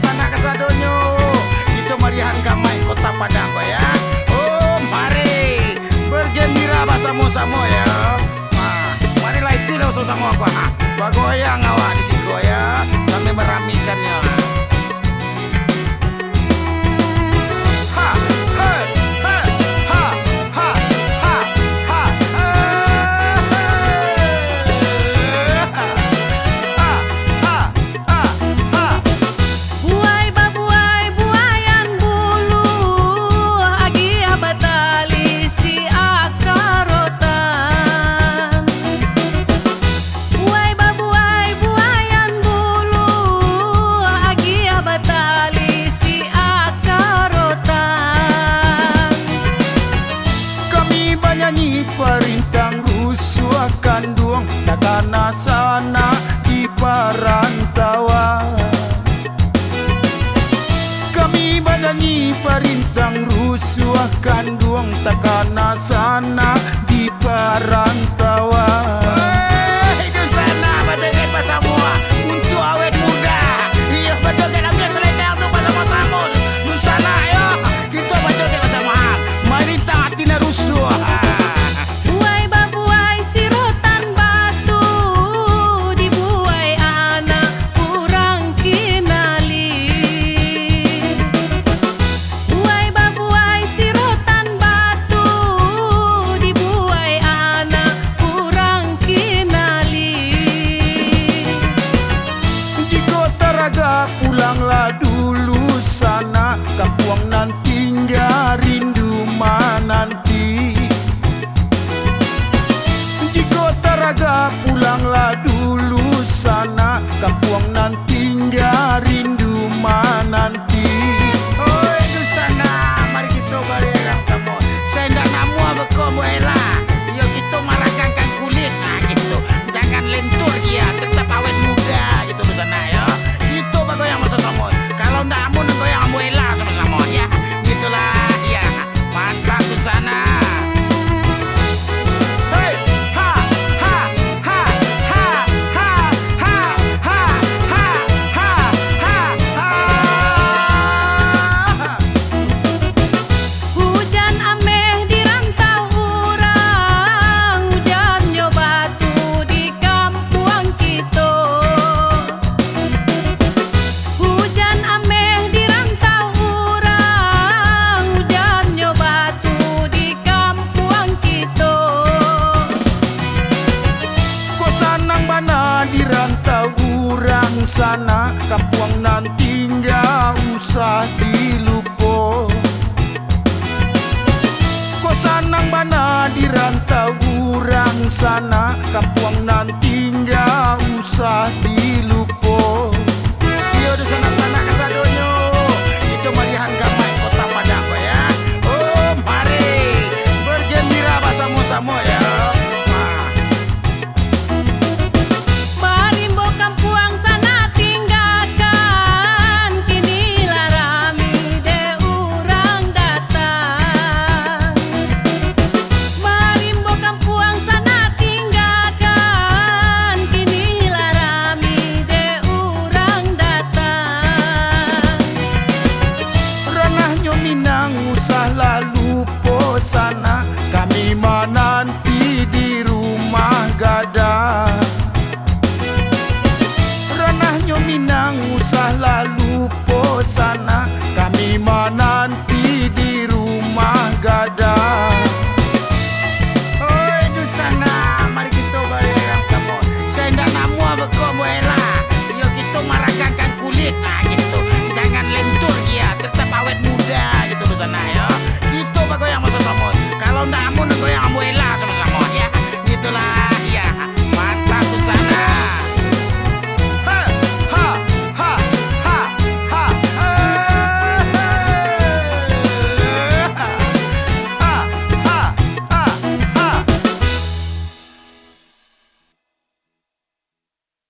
sana kasadonyo. Kita marihan kamai kota Padang ko ya. Oh, mari bergembira bersama-sama ya. Marilah itu lo sama aku. Bagoyang awak di sini ya, sambil meramikannya. Perintang rusuh kanduang takana sana di perantauan. Kami badangi perintang rusuh kanduang takana sana di perantauan. Itu sana badangi semua untuk awet muda. Iya betul tidak biasa selendang tu bersama sama. Di sana ya kita betul bersama. Merintah hati rusuh. Pulanglah dulu sana, kampung nanti rindu menanti. Jika taraga pulanglah dulu sana, kampung nanti rindu menanti. Oh itu sana, mari kita bareng kamu. Saya tidak namu berkomu elah. Yo kita marahkan kulit, nah gitu. Jangan lentur dia, tetap awet muda gitu di sana ya. Goyang sama-sama. Kalau ndak amun goyang amuela sama-sama ya. Gitulah ya. Mantap di sana. Hey, ha ha ha ha ha ha ha ha ha ha. Hujan ameh di rantau urang, hujan yo batu di kampung kita. Di rantau urang sana, kampung nanti nggak usah dilupo. Kau sanang mana di rantau urang sana, kampung nanti nggak usah dilupo.